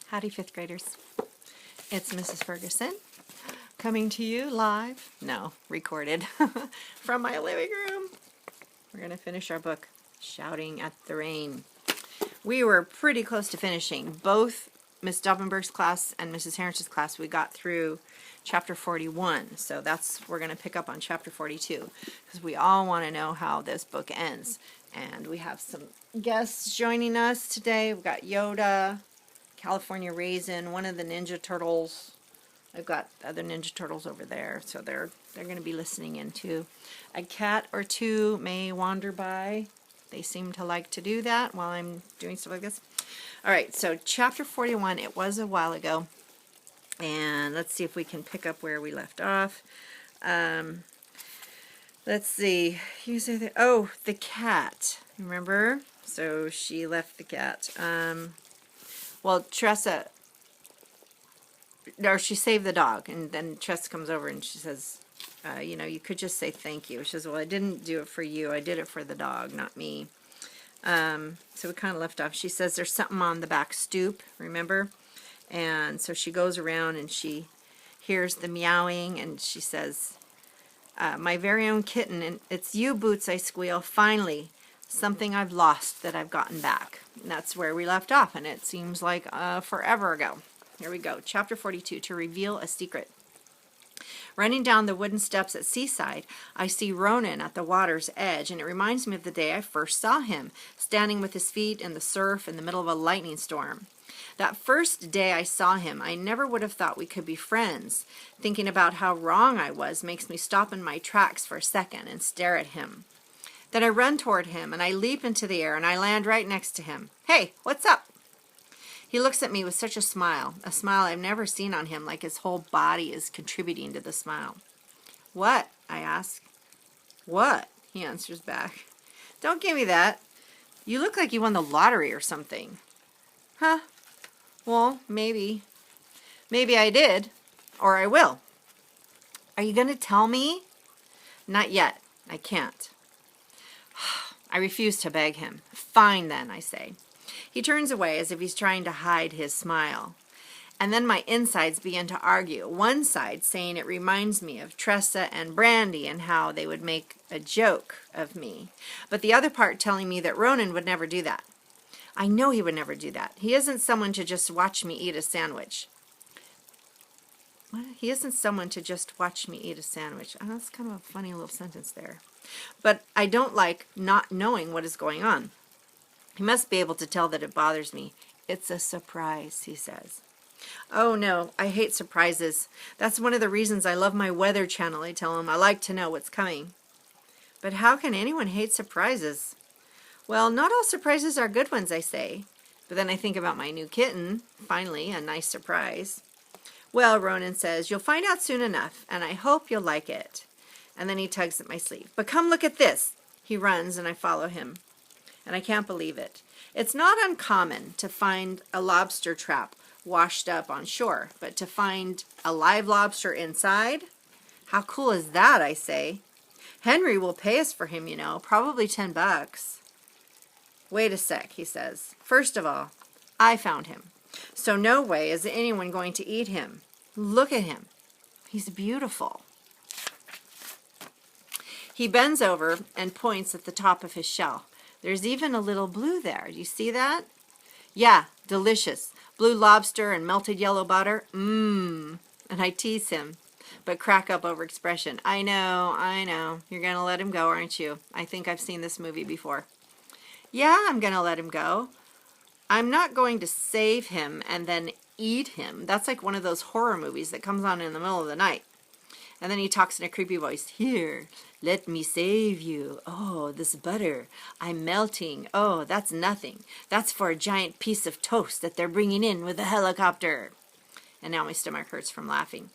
Howdy, fifth graders. It's Mrs. Ferguson coming to you live, no, recorded, from my living room. We're going to finish our book, Shouting at the Rain. We were pretty close to finishing. Both Miss Dobbenberg's class and Mrs. Harris's class, we got through chapter 41. So we're going to pick up on chapter 42 because we all want to know how this book ends. And we have some guests joining us today. We've got Yoda, California Raisin, one of the Ninja Turtles. I've got other Ninja Turtles over there, so they're going to be listening in too. A cat or two may wander by. They seem to like to do that while I'm doing stuff like this. All right, so chapter 41, it was a while ago. And let's see if we can pick up where we left off. Let's see. The cat. Remember? So she left the cat. Well, Tressa, or she saved the dog, and then Tressa comes over and she says, you could just say thank you. She says, well, I didn't do it for you. I did it for the dog, not me. So we kind of left off. She says there's something on the back stoop, remember? And so she goes around and she hears the meowing, and she says, my very own kitten, and it's you, Boots, I squeal, finally. Something I've lost that I've gotten back. And that's where we left off, and it seems like forever ago. Here we go. Chapter 42, to reveal a secret. Running down the wooden steps at Seaside, I see Ronan at the water's edge, and it reminds me of the day I first saw him, standing with his feet in the surf in the middle of a lightning storm. That first day I saw him, I never would have thought we could be friends. Thinking about how wrong I was makes me stop in my tracks for a second and stare at him. Then I run toward him, and I leap into the air, and I land right next to him. Hey, what's up? He looks at me with such a smile I've never seen on him, like his whole body is contributing to the smile. What? I ask. What? He answers back. Don't give me that. You look like you won the lottery or something. Huh? Well, maybe. Maybe I did. Or I will. Are you going to tell me? Not yet. I can't. I refuse to beg him. Fine then, I say. He turns away as if he's trying to hide his smile. And then my insides begin to argue. One side saying it reminds me of Tressa and Brandy and how they would make a joke of me. But the other part telling me that Ronan would never do that. I know he would never do that. He isn't someone to just watch me eat a sandwich. What? He isn't someone to just watch me eat a sandwich. Oh, that's kind of a funny little sentence there. But I don't like not knowing what is going on. He must be able to tell that it bothers me. It's a surprise, he says. Oh, no, I hate surprises. That's one of the reasons I love my Weather Channel, I tell him. I like to know what's coming. But how can anyone hate surprises? Well, not all surprises are good ones, I say. But then I think about my new kitten. Finally, a nice surprise. Well, Ronan says, you'll find out soon enough, and I hope you'll like it. And then he tugs at my sleeve. But come look at this. He runs, and I follow him. And I can't believe it. It's not uncommon to find a lobster trap washed up on shore, but to find a live lobster inside? How cool is that, I say. Henry will pay us for him, probably $10. Wait a sec, he says. First of all, I found him. So no way is anyone going to eat him. Look at him. He's beautiful. He bends over and points at the top of his shell. There's even a little blue there. Do you see that? Yeah, delicious. Blue lobster and melted yellow butter. Mmm. And I tease him, but crack up over expression. I know. You're going to let him go, aren't you? I think I've seen this movie before. Yeah, I'm going to let him go. I'm not going to save him and then eat him. That's like one of those horror movies that comes on in the middle of the night. And then he talks in a creepy voice. Here, let me save you. Oh, this butter. I'm melting. Oh, that's nothing. That's for a giant piece of toast that they're bringing in with a helicopter. And now my stomach hurts from laughing.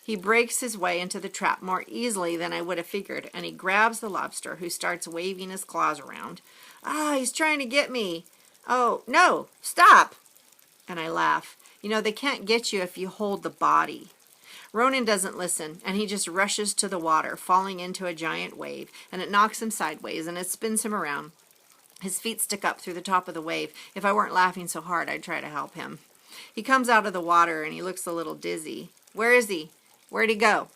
He breaks his way into the trap more easily than I would have figured, and he grabs the lobster, who starts waving his claws around. Ah, he's trying to get me. Oh, no, stop. And I laugh. They can't get you if you hold the body. Ronan doesn't listen, and he just rushes to the water, falling into a giant wave, and it knocks him sideways, and it spins him around. His feet stick up through the top of the wave. If I weren't laughing so hard, I'd try to help him. He comes out of the water and he looks a little dizzy. Where is he? Where'd he go?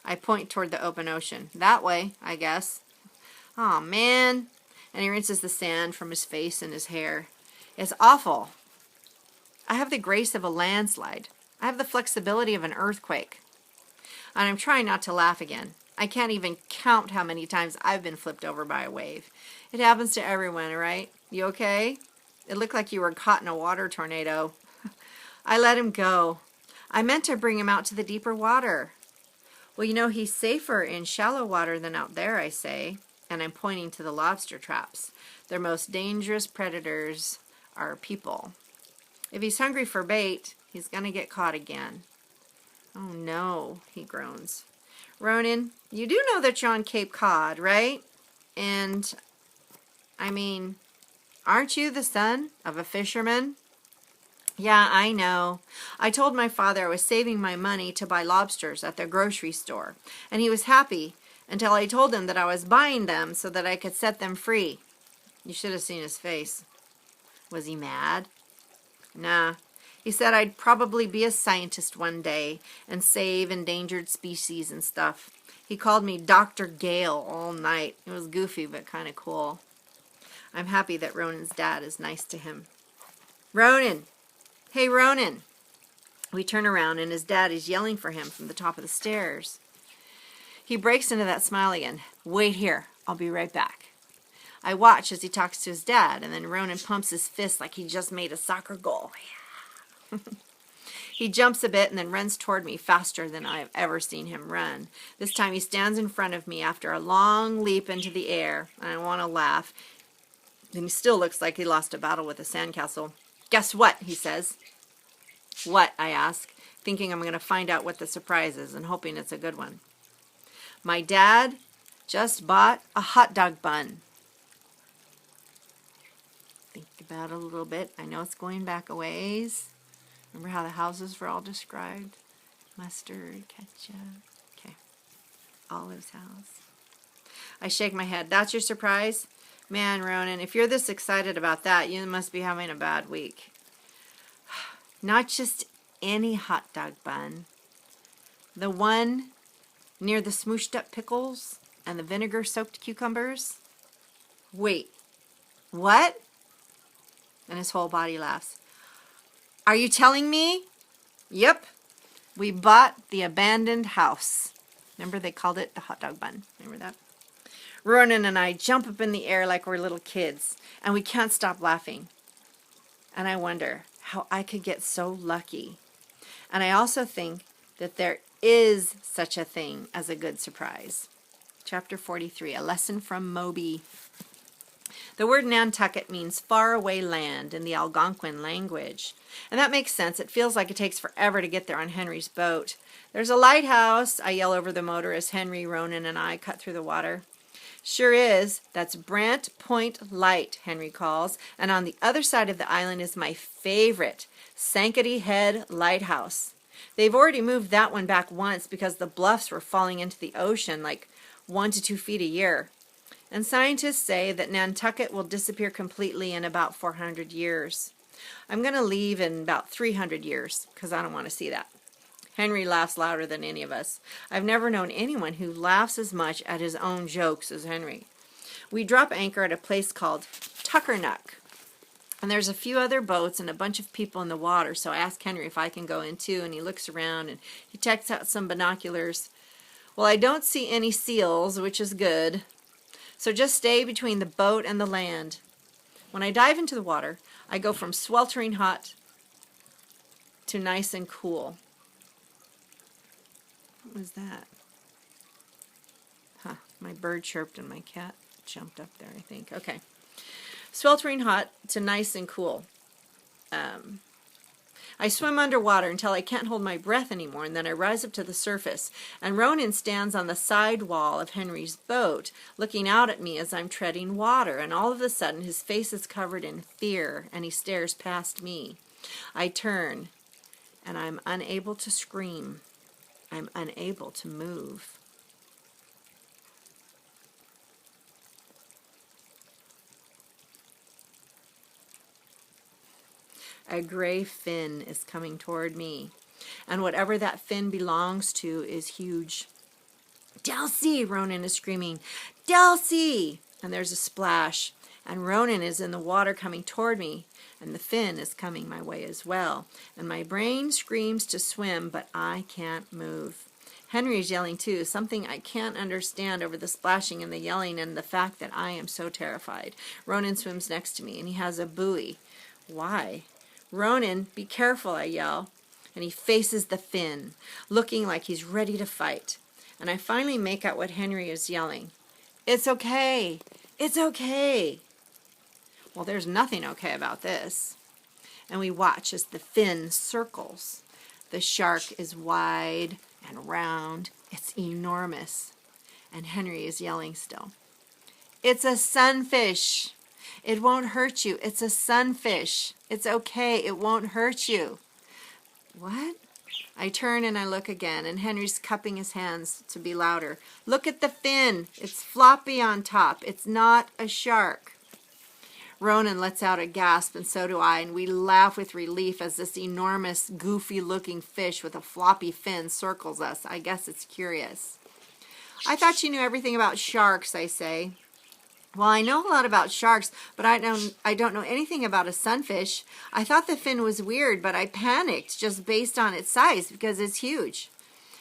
I point toward the open ocean. That way, I guess. Aw, man. And he rinses the sand from his face and his hair. It's awful. I have the grace of a landslide. I have the flexibility of an earthquake. And I'm trying not to laugh again. I can't even count how many times I've been flipped over by a wave. It happens to everyone, right? You okay? It looked like you were caught in a water tornado. I let him go. I meant to bring him out to the deeper water. Well, you know, he's safer in shallow water than out there, I say. And I'm pointing to the lobster traps. Their most dangerous predators are people. If he's hungry for bait, he's going to get caught again. Oh no, he groans. Ronan, you do know that you're on Cape Cod, right? And, I mean, aren't you the son of a fisherman? Yeah, I know. I told my father I was saving my money to buy lobsters at the grocery store, and he was happy until I told him that I was buying them so that I could set them free. You should have seen his face. Was he mad? Nah. He said I'd probably be a scientist one day and save endangered species and stuff. He called me Dr. Gale all night. It was goofy but kind of cool. I'm happy that Ronan's dad is nice to him. Ronan! Hey, Ronan! We turn around and his dad is yelling for him from the top of the stairs. He breaks into that smile again. Wait here. I'll be right back. I watch as he talks to his dad, and then Ronan pumps his fist like he just made a soccer goal. Yeah. He jumps a bit and then runs toward me faster than I've ever seen him run. This time he stands in front of me after a long leap into the air, and I want to laugh. And he still looks like he lost a battle with a sandcastle. Guess what? He says. What? I ask, thinking I'm going to find out what the surprise is and hoping it's a good one. My dad just bought a hot dog bun. Think about it a little bit. I know it's going back a ways. Remember how the houses were all described? Mustard, ketchup. Okay. Olive's house. I shake my head. That's your surprise? Man, Ronan, if you're this excited about that, you must be having a bad week. Not just any hot dog bun. The one near the smooshed up pickles and the vinegar-soaked cucumbers. Wait, what? And his whole body laughs. Are you telling me? Yep. We bought the abandoned house. Remember they called it the hot dog bun. Remember that? Ronan and I jump up in the air like we're little kids, and we can't stop laughing. And I wonder how I could get so lucky. And I also think that there is such a thing as a good surprise. Chapter 43, a lesson from Moby. The word Nantucket means faraway land in the Algonquin language. And that makes sense. It feels like it takes forever to get there on Henry's boat. There's a lighthouse, I yell over the motor as Henry, Ronan, and I cut through the water. Sure is. That's Brant Point Light, Henry calls. And on the other side of the island is my favorite, Sankaty Head Lighthouse. They've already moved that one back once because the bluffs were falling into the ocean like 1 to 2 feet a year. And scientists say that Nantucket will disappear completely in about 400 years. I'm going to leave in about 300 years because I don't want to see that. Henry laughs louder than any of us. I've never known anyone who laughs as much at his own jokes as Henry. We drop anchor at a place called Tuckernuck. And there's a few other boats and a bunch of people in the water, so I ask Henry if I can go in too, and he looks around and he takes out some binoculars. Well, I don't see any seals, which is good. So just stay between the boat and the land. When I dive into the water, I go from sweltering hot to nice and cool. What was that? Huh, my bird chirped and my cat jumped up there, I think. Okay. Sweltering hot to nice and cool. I swim underwater until I can't hold my breath anymore, and then I rise up to the surface. And Ronan stands on the side wall of Henry's boat, looking out at me as I'm treading water, and all of a sudden his face is covered in fear, and he stares past me. I turn, and I'm unable to scream. I'm unable to move. A gray fin is coming toward me. And whatever that fin belongs to is huge. Delcy, Ronan is screaming. Delcy! And there's a splash. And Ronan is in the water coming toward me. And the fin is coming my way as well. And my brain screams to swim, but I can't move. Henry is yelling too, something I can't understand over the splashing and the yelling and the fact that I am so terrified. Ronan swims next to me, and he has a buoy. Why? Ronan, be careful, I yell. And he faces the fin, looking like he's ready to fight. And I finally make out what Henry is yelling. It's okay. It's okay. Well, there's nothing okay about this. And we watch as the fin circles. The shark is wide and round. It's enormous. And Henry is yelling still. It's a sunfish. It won't hurt you. It's a sunfish. It's okay. It won't hurt you. What? I turn and I look again, and Henry's cupping his hands to be louder. Look at the fin. It's floppy on top. It's not a shark. Ronan lets out a gasp, and so do I, and we laugh with relief as this enormous, goofy-looking fish with a floppy fin circles us. I guess it's curious. I thought you knew everything about sharks, I say. Well, I know a lot about sharks, but I don't know anything about a sunfish. I thought the fin was weird, but I panicked just based on its size because it's huge.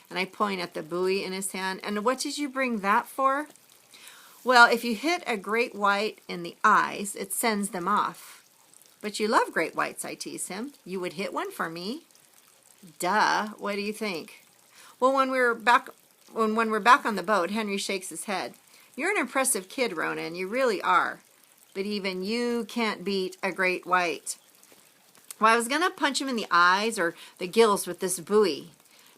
And I point at the buoy in his hand. And what did you bring that for? Well, if you hit a great white in the eyes, it sends them off. But you love great whites, I tease him. You would hit one for me? Duh. What do you think? Well, when we're back on the boat, Henry shakes his head. You're an impressive kid, Ronan. You really are. But even you can't beat a great white. Well, I was going to punch him in the eyes or the gills with this buoy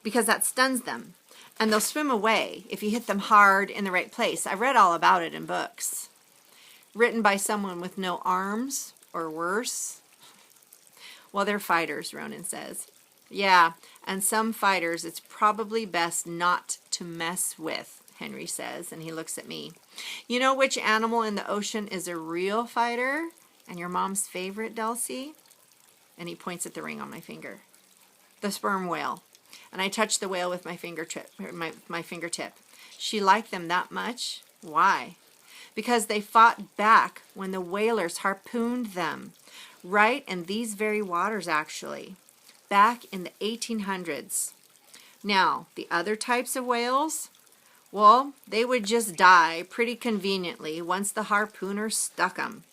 because that stuns them. And they'll swim away if you hit them hard in the right place. I read all about it in books. Written by someone with no arms or worse. Well, they're fighters, Ronan says. Yeah, and some fighters it's probably best not to mess with. Henry says, and he looks at me. You know which animal in the ocean is a real fighter and your mom's favorite, Delcy? And he points at the ring on my finger. The sperm whale. And I touch the whale with my fingertip. She liked them that much? Why? Because they fought back when the whalers harpooned them. Right in these very waters, actually. Back in the 1800s. Now, the other types of whales? Well, they would just die pretty conveniently once the harpooner stuck them.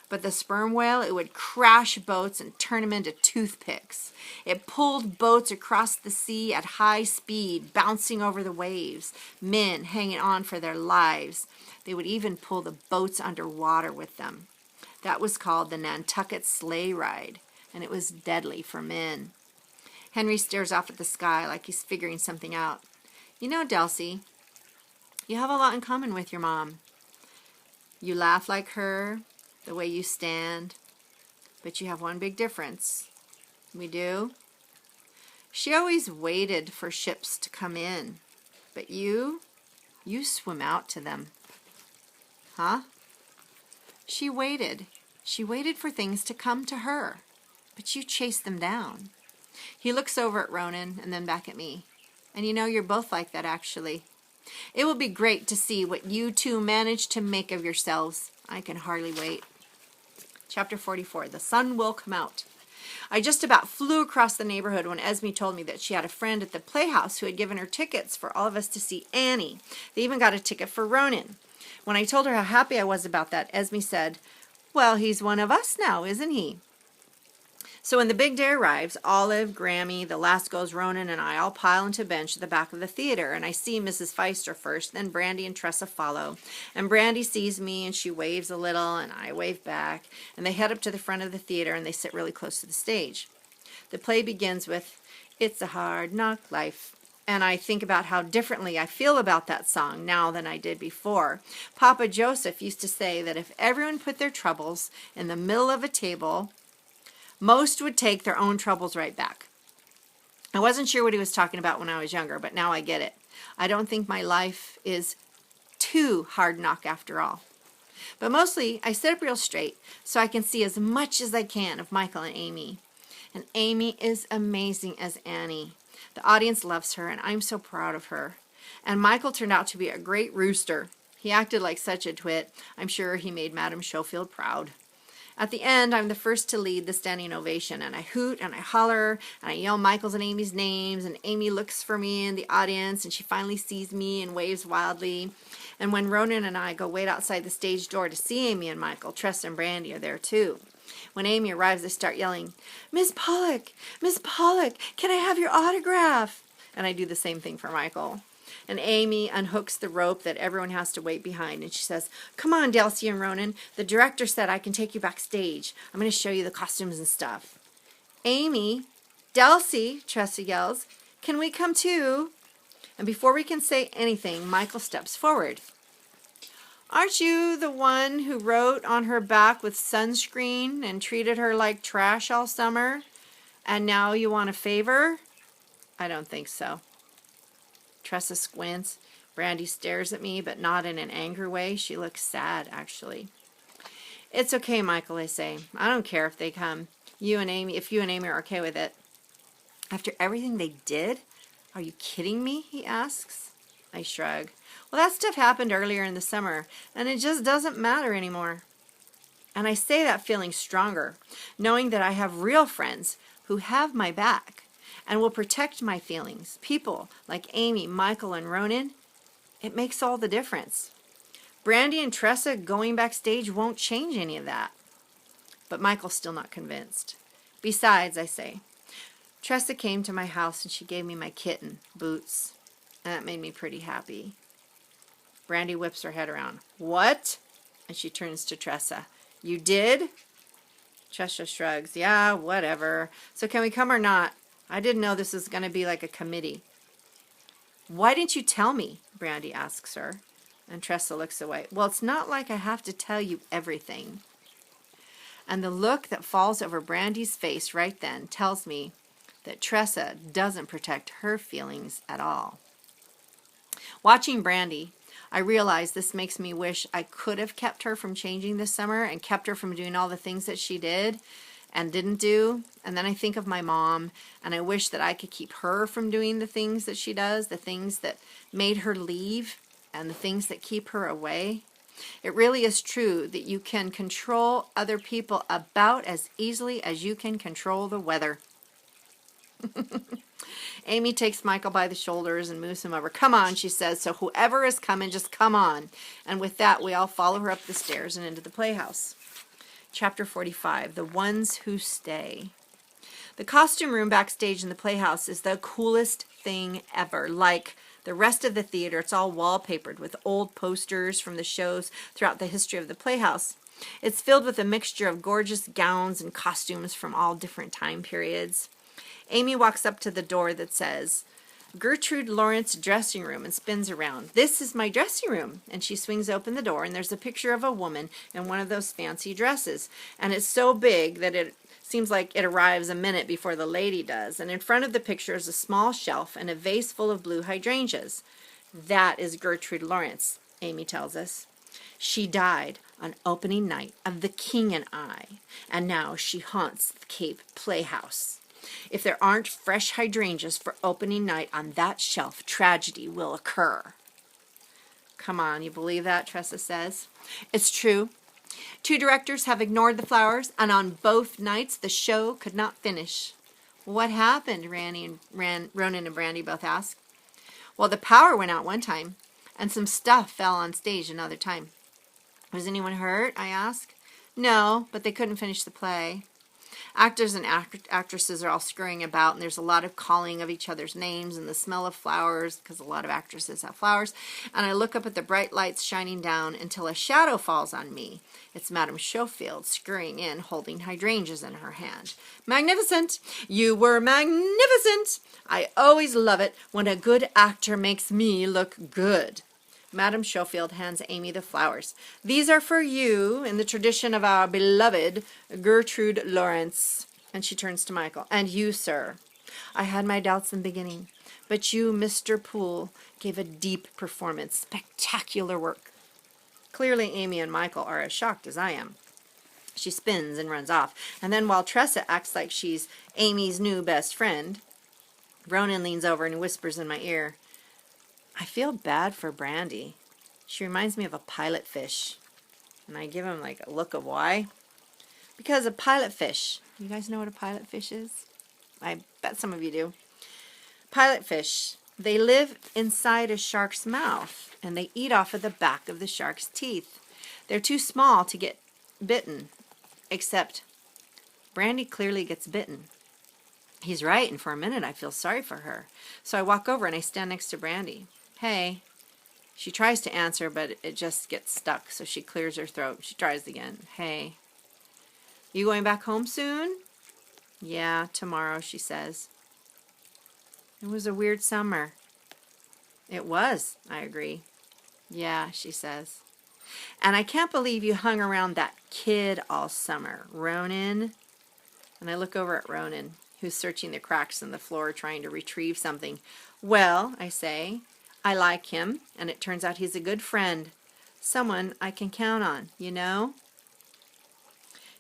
But the sperm whale, it would crash boats and turn them into toothpicks. It pulled boats across the sea at high speed, bouncing over the waves, men hanging on for their lives. They would even pull the boats underwater with them. That was called the Nantucket sleigh ride, and it was deadly for men. Henry stares off at the sky like he's figuring something out. You know, Delcy, you have a lot in common with your mom. You laugh like her, the way you stand, but you have one big difference. We do? She always waited for ships to come in, but you swim out to them. Huh? She waited. She waited for things to come to her, but you chased them down. He looks over at Ronan and then back at me. And you know, you're both like that, actually. It will be great to see what you two manage to make of yourselves. I can hardly wait. Chapter 44, The Sun Will Come Out. I just about flew across the neighborhood when Esme told me that she had a friend at the Playhouse who had given her tickets for all of us to see Annie. They even got a ticket for Ronan. When I told her how happy I was about that, Esme said, well, he's one of us now, isn't he? So when the big day arrives, Olive, Grammy, the last goes Ronan, and I all pile into a bench at the back of the theater, and I see Mrs. Pfister first, then Brandy and Tressa follow. And Brandy sees me, and she waves a little, and I wave back, and they head up to the front of the theater, and they sit really close to the stage. The play begins with, It's a Hard Knock Life. And I think about how differently I feel about that song now than I did before. Papa Joseph used to say that if everyone put their troubles in the middle of a table, most would take their own troubles right back. I wasn't sure what he was talking about when I was younger, but now I get it. I don't think my life is too hard knock after all. But mostly, I sit up real straight so I can see as much as I can of Michael and Amy. And Amy is amazing as Annie. The audience loves her, and I'm so proud of her. And Michael turned out to be a great rooster. He acted like such a twit. I'm sure he made Madame Schofield proud. At the end, I'm the first to lead the standing ovation, and I hoot and I holler and I yell Michael's and Amy's names, and Amy looks for me in the audience, and she finally sees me and waves wildly. And when Ronan and I go wait outside the stage door to see Amy and Michael, Tress and Brandy are there too. When Amy arrives, they start yelling, Miss Pollock, can I have your autograph? And I do the same thing for Michael. And Amy unhooks the rope that everyone has to wait behind, and she says, come on, Delcy and Ronan. The director said I can take you backstage. I'm going to show you the costumes and stuff. Amy, Delcy, Tressa yells, can we come too? And before we can say anything, Michael steps forward. Aren't you the one who wrote on her back with sunscreen and treated her like trash all summer? And now you want a favor? I don't think so. Tressa squints. Brandy stares at me, but not in an angry way. She looks sad, actually. It's okay, Michael, I say. I don't care if they come. If you and Amy are okay with it. After everything they did? Are you kidding me? He asks. I shrug. Well, that stuff happened earlier in the summer, and it just doesn't matter anymore. And I say that feeling stronger, knowing that I have real friends who have my back and will protect my feelings. People like Amy, Michael, and Ronan, it makes all the difference. Brandy and Tressa going backstage won't change any of that. But Michael's still not convinced. Besides, I say, Tressa came to my house and she gave me my kitten, Boots. And that made me pretty happy. Brandy whips her head around. What? And she turns to Tressa. You did? Tressa shrugs. Yeah, whatever. So can we come or not? I didn't know this was going to be like a committee. Why didn't you tell me? Brandy asks her. And Tressa looks away. Well, it's not like I have to tell you everything. And the look that falls over Brandy's face right then tells me that Tressa doesn't protect her feelings at all. Watching Brandy, I realize this makes me wish I could have kept her from changing this summer and kept her from doing all the things that she did and didn't do. And then I think of my mom, and I wish that I could keep her from doing the things that she does, the things that made her leave, and the things that keep her away. It really is true that you can control other people about as easily as you can control the weather. Amy takes Michael by the shoulders and moves him over. Come on, she says, so whoever is coming, just come on. And with that, we all follow her up the stairs and into the playhouse. Chapter 45, The Ones Who Stay. The costume room backstage in the playhouse is the coolest thing ever. Like the rest of the theater, it's all wallpapered with old posters from the shows throughout the history of the playhouse. It's filled with a mixture of gorgeous gowns and costumes from all different time periods. Amy walks up to the door that says, Gertrude Lawrence dressing room, and spins around. This is my dressing room. And she swings open the door, and there's a picture of a woman in one of those fancy dresses. And it's so big that it seems like it arrives a minute before the lady does. And in front of the picture is a small shelf and a vase full of blue hydrangeas. That is Gertrude Lawrence, Amy tells us. She died on opening night of The King and I, and now she haunts the Cape Playhouse. If there aren't fresh hydrangeas for opening night on that shelf, tragedy will occur. Come on, you believe that? Tressa says. It's true. 2 directors have ignored the flowers, and on both nights the show could not finish. What happened? Ronan and Brandy both ask. Well, the power went out one time, and some stuff fell on stage another time. Was anyone hurt? I ask. No, but they couldn't finish the play. Actors and actresses are all scurrying about, and there's a lot of calling of each other's names and the smell of flowers, because a lot of actresses have flowers. And I look up at the bright lights shining down until a shadow falls on me. It's Madame Schofield scurrying in, holding hydrangeas in her hand. Magnificent! You were magnificent! I always love it when a good actor makes me look good. Madame Schofield hands Amy the flowers. These are for you, in the tradition of our beloved Gertrude Lawrence. And she turns to Michael. And you, sir. I had my doubts in the beginning, but you, Mr. Poole, gave a deep performance. Spectacular work. Clearly, Amy and Michael are as shocked as I am. She spins and runs off. And then while Tressa acts like she's Amy's new best friend, Ronan leans over and whispers in my ear, I feel bad for Brandy. She reminds me of a pilot fish. And I give him like a look of why. Because a pilot fish, you guys know what a pilot fish is? I bet some of you do. Pilot fish, they live inside a shark's mouth and they eat off of the back of the shark's teeth. They're too small to get bitten, except Brandy clearly gets bitten. He's right, and for a minute I feel sorry for her. So I walk over and I stand next to Brandy. Hey. She tries to answer, but it just gets stuck, so she clears her throat. She tries again. Hey. You going back home soon? Yeah, tomorrow, she says. It was a weird summer. It was, I agree. Yeah, she says. And I can't believe you hung around that kid all summer, Ronan. And I look over at Ronan, who's searching the cracks in the floor trying to retrieve something. Well, I say, I like him, and it turns out he's a good friend. Someone I can count on, you know?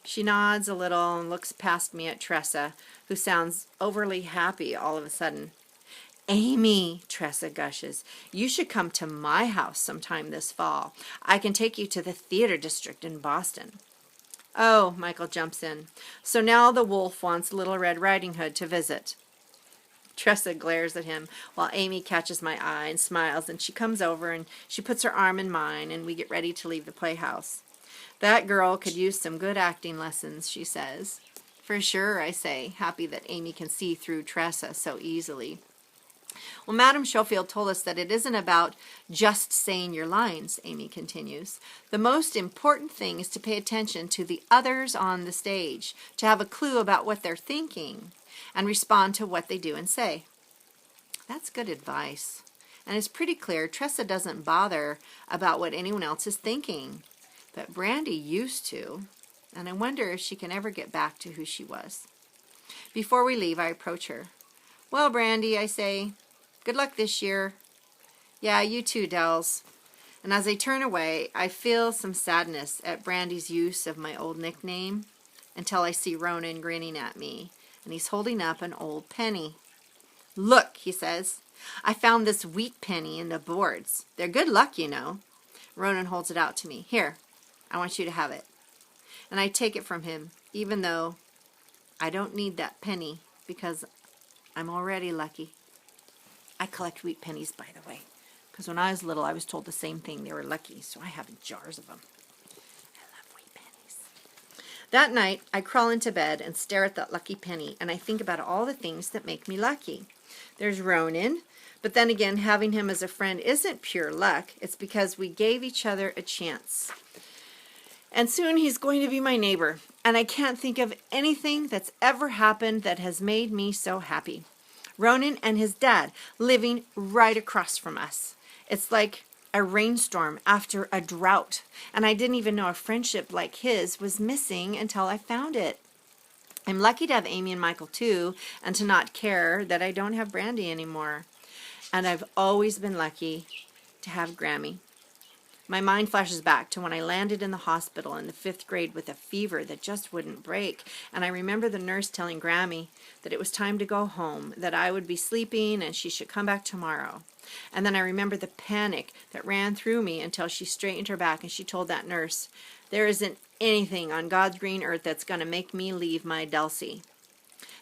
She nods a little and looks past me at Tressa, who sounds overly happy all of a sudden. Amy, Tressa gushes, you should come to my house sometime this fall. I can take you to the theater district in Boston. Oh, Michael jumps in. So now the wolf wants Little Red Riding Hood to visit. Tressa glares at him while Amy catches my eye and smiles, and she comes over and she puts her arm in mine and we get ready to leave the playhouse. That girl could use some good acting lessons, she says. For sure, I say, happy that Amy can see through Tressa so easily. Well, Madame Schofield told us that it isn't about just saying your lines, Amy continues. The most important thing is to pay attention to the others on the stage, to have a clue about what they're thinking, and respond to what they do and say. That's good advice. And it's pretty clear Tressa doesn't bother about what anyone else is thinking. But Brandy used to, and I wonder if she can ever get back to who she was. Before we leave, I approach her. Well, Brandy, I say, good luck this year. Yeah, you too, Dells. And as I turn away, I feel some sadness at Brandy's use of my old nickname until I see Ronan grinning at me, and he's holding up an old penny. Look, he says, I found this wheat penny in the boards. They're good luck, you know. Ronan holds it out to me. Here, I want you to have it. And I take it from him, even though I don't need that penny because I'm already lucky. I collect wheat pennies, by the way, because when I was little, I was told the same thing. They were lucky, so I have jars of them. I love wheat pennies. That night, I crawl into bed and stare at that lucky penny, and I think about all the things that make me lucky. There's Ronan, but then again, having him as a friend isn't pure luck. It's because we gave each other a chance. And soon he's going to be my neighbor, and I can't think of anything that's ever happened that has made me so happy. Ronan and his dad living right across from us. It's like a rainstorm after a drought, and I didn't even know a friendship like his was missing until I found it. I'm lucky to have Amy and Michael too, and to not care that I don't have Brandy anymore. And I've always been lucky to have Grammy. My mind flashes back to when I landed in the hospital in the 5th grade with a fever that just wouldn't break, and I remember the nurse telling Grammy that it was time to go home, that I would be sleeping and she should come back tomorrow. And then I remember the panic that ran through me until she straightened her back and she told that nurse, there isn't anything on God's green earth that's going to make me leave my Dulcie.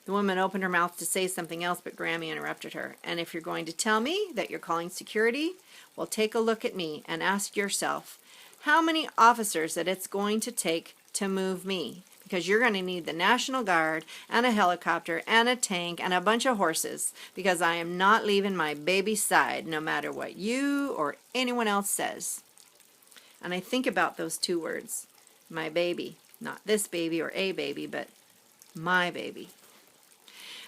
The woman opened her mouth to say something else, but Grammy interrupted her. And if you're going to tell me that you're calling security, well, take a look at me and ask yourself how many officers that it's going to take to move me. Because you're going to need the National Guard and a helicopter and a tank and a bunch of horses. Because I am not leaving my baby's side, no matter what you or anyone else says. And I think about those 2 words, my baby. Not this baby or a baby, but my baby.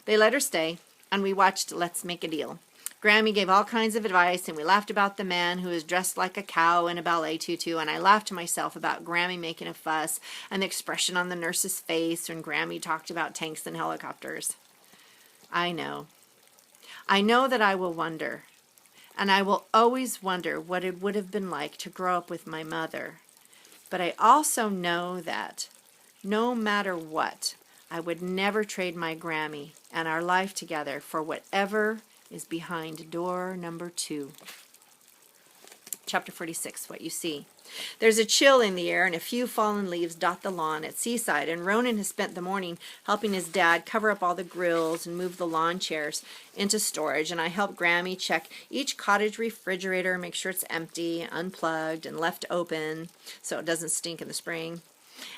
They let her stay, and we watched Let's Make a Deal. Grammy gave all kinds of advice, and we laughed about the man who was dressed like a cow in a ballet tutu, and I laughed to myself about Grammy making a fuss and the expression on the nurse's face when Grammy talked about tanks and helicopters. I know. I know that I will wonder, and I will always wonder what it would have been like to grow up with my mother. But I also know that No matter what, I would never trade my Grammy and our life together for whatever is behind door number 2. Chapter 46, What You See. There's a chill in the air and a few fallen leaves dot the lawn at Seaside, and Ronan has spent the morning helping his dad cover up all the grills and move the lawn chairs into storage, and I help Grammy check each cottage refrigerator, make sure it's empty, unplugged, and left open so it doesn't stink in the spring.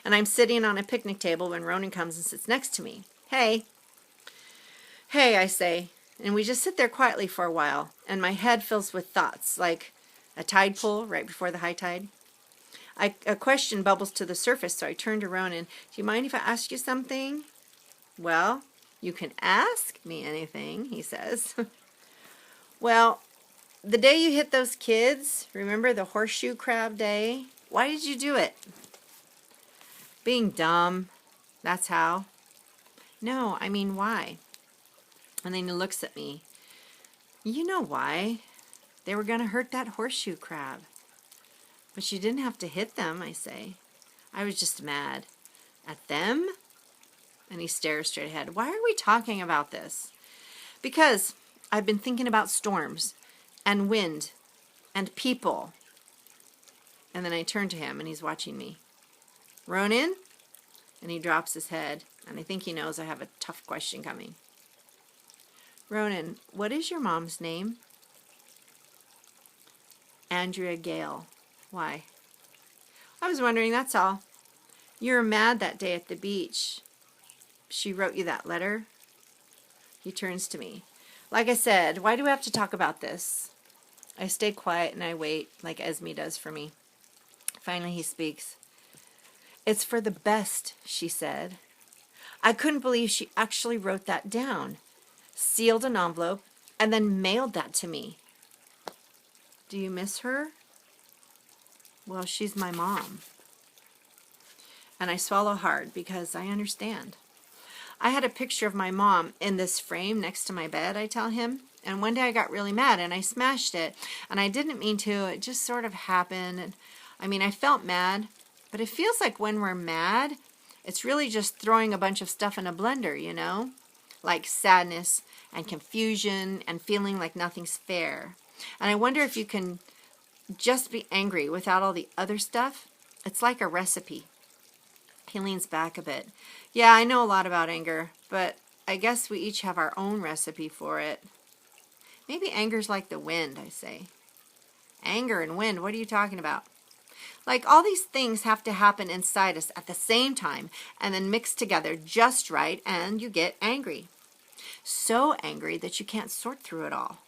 And I'm sitting on a picnic table when Ronan comes and sits next to me. Hey, I say, and we just sit there quietly for a while, and my head fills with thoughts, like a tide pool right before the high tide. A question bubbles to the surface, so I turn to Ronan. Do you mind if I ask you something? Well, you can ask me anything, he says. Well, the day you hit those kids, remember the horseshoe crab day? Why did you do it? Being dumb. That's how. No, I mean why? And then he looks at me. You know why. They were going to hurt that horseshoe crab. But you didn't have to hit them, I say. I was just mad. At them? And he stares straight ahead. Why are we talking about this? Because I've been thinking about storms and wind and people. And then I turn to him and he's watching me. Ronan? And he drops his head, and I think he knows I have a tough question coming. Ronan, what is your mom's name? Andrea Gale. Why? I was wondering, that's all. You were mad that day at the beach. She wrote you that letter? He turns to me. Like I said, why do we have to talk about this? I stay quiet and I wait, like Esme does for me. Finally he speaks. It's for the best, she said. I couldn't believe she actually wrote that down, sealed an envelope, and then mailed that to me. Do you miss her? Well, she's my mom. And I swallow hard because I understand. I had a picture of my mom in this frame next to my bed, I tell him, and one day I got really mad and I smashed it, and I didn't mean to. It just sort of happened. And I felt mad, but it feels like when we're mad, it's really just throwing a bunch of stuff in a blender, you know? Like sadness and confusion and feeling like nothing's fair. And I wonder if you can just be angry without all the other stuff. It's like a recipe. He leans back a bit. Yeah, I know a lot about anger, but I guess we each have our own recipe for it. Maybe anger's like the wind, I say. Anger and wind, what are you talking about? Like all these things have to happen inside us at the same time and then mix together just right, and you get angry. So angry that you can't sort through it all.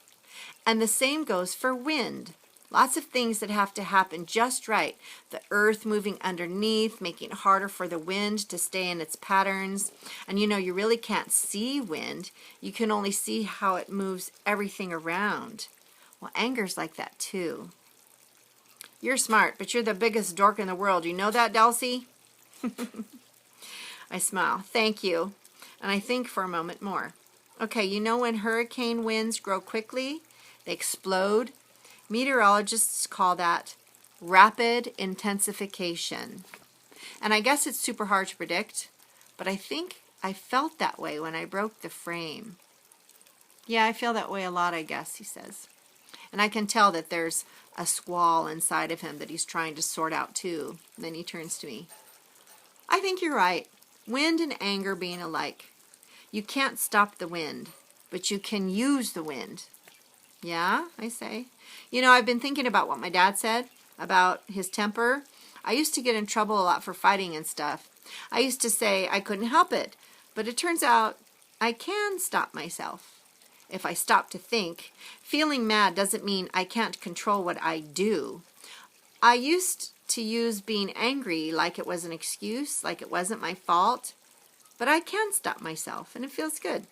And the same goes for wind. Lots of things that have to happen just right. The earth moving underneath, making it harder for the wind to stay in its patterns. And you really can't see wind. You can only see how it moves everything around. Well, anger's like that too. You're smart, but you're the biggest dork in the world. You know that, Dulcie? I smile. Thank you. And I think for a moment more. Okay, when hurricane winds grow quickly, they explode. Meteorologists call that rapid intensification. And I guess it's super hard to predict, but I think I felt that way when I broke the frame. Yeah, I feel that way a lot, I guess, he says. And I can tell that there's a squall inside of him that he's trying to sort out too. And then he turns to me. I think you're right. Wind and anger being alike. You can't stop the wind, but you can use the wind. Yeah, I say. I've been thinking about what my dad said about his temper. I used to get in trouble a lot for fighting and stuff. I used to say I couldn't help it, but it turns out I can stop myself. If I stop to think, feeling mad doesn't mean I can't control what I do. I used to use being angry like it was an excuse, like it wasn't my fault, but I can stop myself, and it feels good.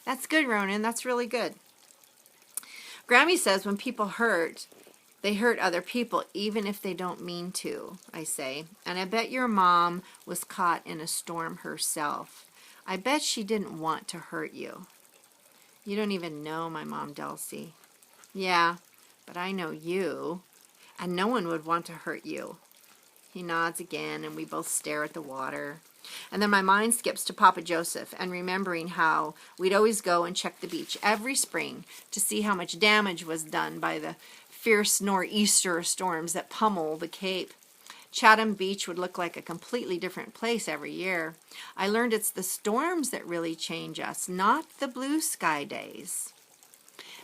That's good, Ronan. That's really good. Grammy says when people hurt, they hurt other people, even if they don't mean to, I say. And I bet your mom was caught in a storm herself. I bet she didn't want to hurt you. You don't even know my mom, Dulcie. Yeah, but I know you, and no one would want to hurt you. He nods again, and we both stare at the water. And then my mind skips to Papa Joseph and remembering how we'd always go and check the beach every spring to see how much damage was done by the fierce nor'easter storms that pummel the Cape. Chatham Beach would look like a completely different place every year. I learned it's the storms that really change us, not the blue sky days.